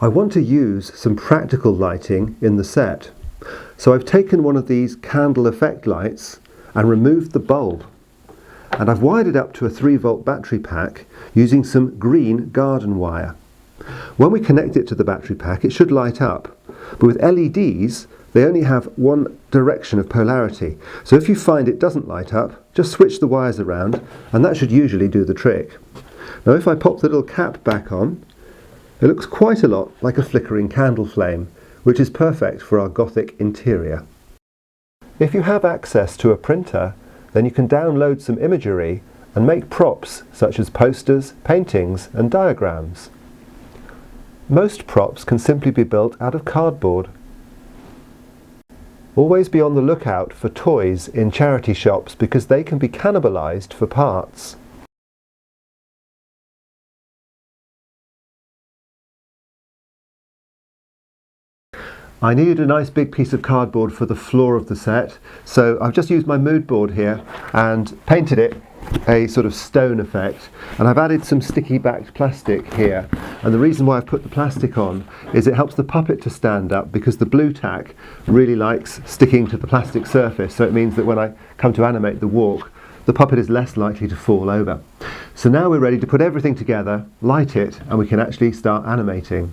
I want to use some practical lighting in the set. So I've taken one of these candle effect lights and removed the bulb. And I've wired it up to a 3-volt battery pack using some green garden wire. When we connect it to the battery pack, it should light up. But with LEDs, they only have one direction of polarity. So if you find it doesn't light up, just switch the wires around, and that should usually do the trick. Now if I pop the little cap back on, it looks quite a lot like a flickering candle flame, which is perfect for our Gothic interior. If you have access to a printer, then you can download some imagery and make props such as posters, paintings and diagrams. Most props can simply be built out of cardboard. Always be on the lookout for toys in charity shops because they can be cannibalized for parts. I needed a nice big piece of cardboard for the floor of the set, so I've just used my mood board here and painted it a sort of stone effect, and I've added some sticky backed plastic here, and the reason why I've put the plastic on is it helps the puppet to stand up because the blue tack really likes sticking to the plastic surface, so it means that when I come to animate the walk, the puppet is less likely to fall over. So now we're ready to put everything together, light it, and we can actually start animating.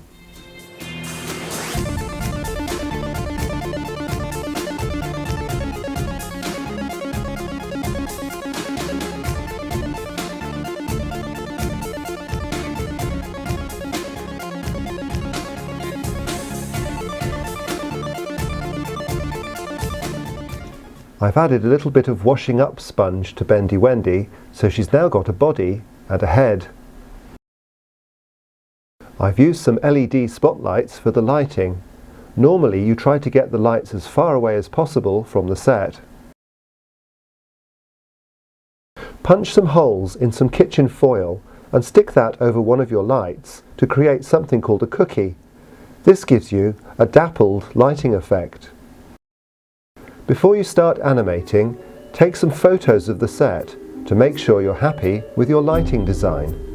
I've added a little bit of washing up sponge to Bendy Wendy, so she's now got a body and a head. I've used some LED spotlights for the lighting. Normally you try to get the lights as far away as possible from the set. Punch some holes in some kitchen foil and stick that over one of your lights to create something called a cookie. This gives you a dappled lighting effect. Before you start animating, take some photos of the set to make sure you're happy with your lighting design.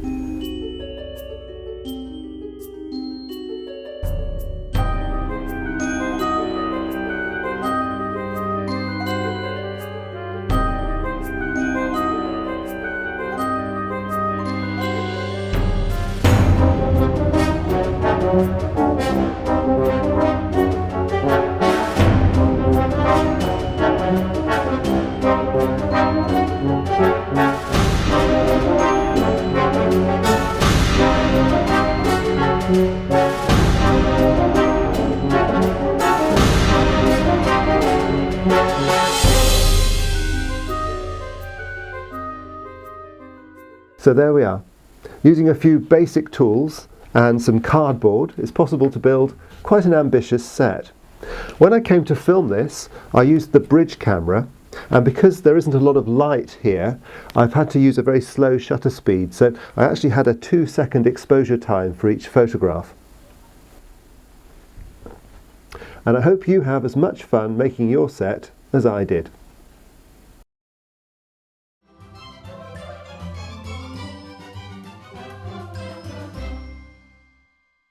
So there we are. Using a few basic tools and some cardboard, it's possible to build quite an ambitious set. When I came to film this, I used the bridge camera, and because there isn't a lot of light here, I've had to use a very slow shutter speed, so I actually had a 2-second exposure time for each photograph. And I hope you have as much fun making your set as I did.